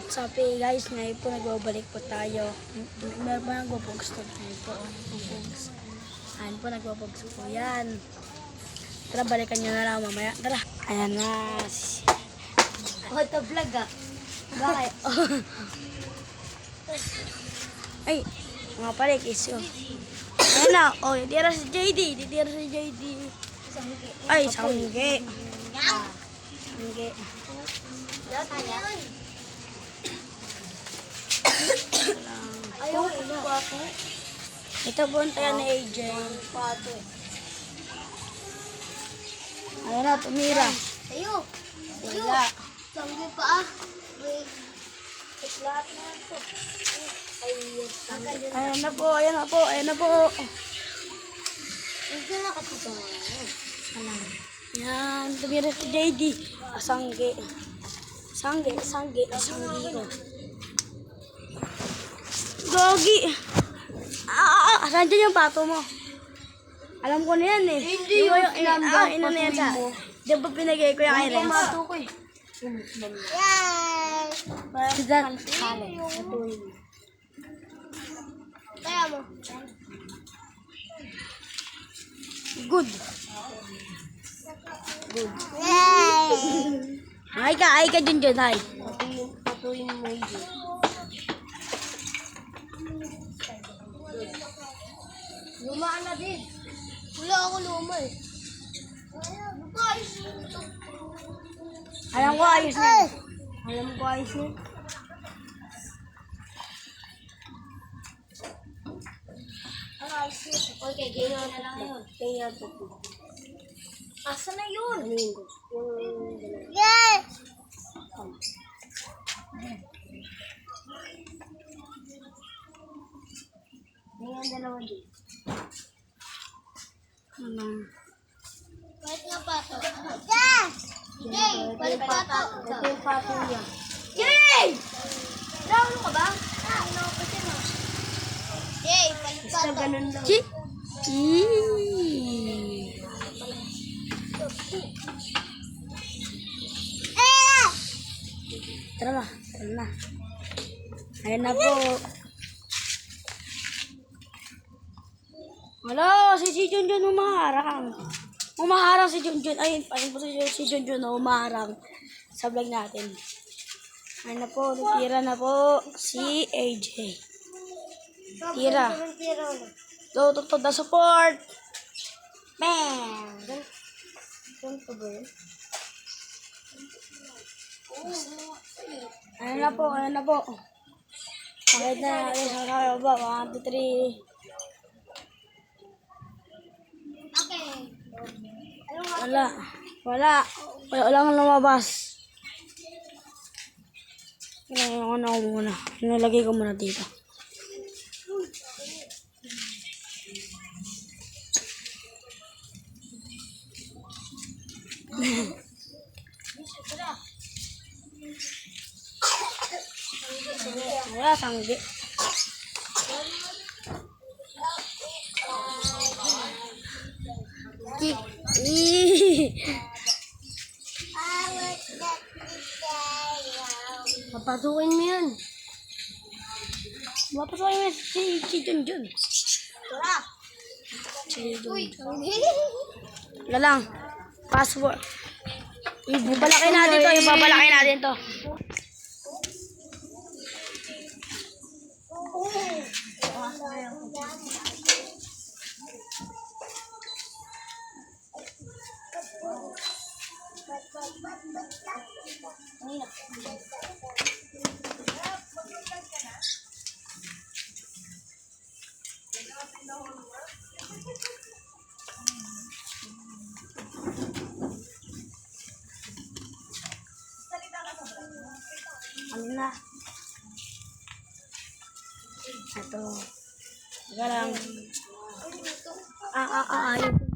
What's up guys, ngayon po nagbabalik po tayo. Meron pa nagbabogs to ngayon po. Ayan po, nagbabogs po yan. Tara, balikan nyo na lang mamaya. Tara. Ayan na. Auto vlog ah. Bakit? Ay, mga palikis yun. Ayan na. Oh, ditira si JD. Ay, sangge. Sangge. Ayaw, ito ba ako? Ito po ang tayo ni AJ. Pato. Ayan na, tumira. Ayaw. Wala. Sanggi pa ah. Wait. Lahat na ito. Ayan na po, ayan na po, ayan na po. Hindi na kasi ito. Yan, tumira si JD. Sangge. Sangge ko. Gogi. Saan dyan yung pato mo? Alam ko na yan eh. Hindi Yung ina na yan sa... mo. Di ba pinagay ko yung Hindi iris? mato ko eh. Yay! Saan? Kaya mo. Good. Yay! Ay ka dyan, hi. Patuin mo yun. Lumaan na din. Wala ako luma eh. Alam ko ayos na. Alam ko ayos na. Okay, ganyan na lang yun. Ganyan po. Asa na yun? Yes! Ganyan dalawa din. Balik nga pato. Yes! Yay! Balik pato. Ito yung pato niya. Yay! Naulo ka ba? Ano ko siya mo? Yay! Balik pato. Basta ganun lang. Chi? Tara na. Ayan na po. Wala, si Junjun umaharang. Umaharang si Junjun. Ayun po si Junjun na umaharang sa vlog natin. Ayan na po, tira na po si AJ. Tira. Go to the support. Bam! Ganito ba yun? Ayan na po. Kahit na natin sa kakaba. 1, 2, 3. Okay. Wala kang lumabas. Ano ko muna. Nilagay ko muna dito. Wala, sanggi. Papasukin mo yan. Mapasukin mo si Junjun. Tara. Si Uy. Junjun. Wala lang. Password. Ibabalakin natin to. Ano na? Ito. Teka lang. Ayun.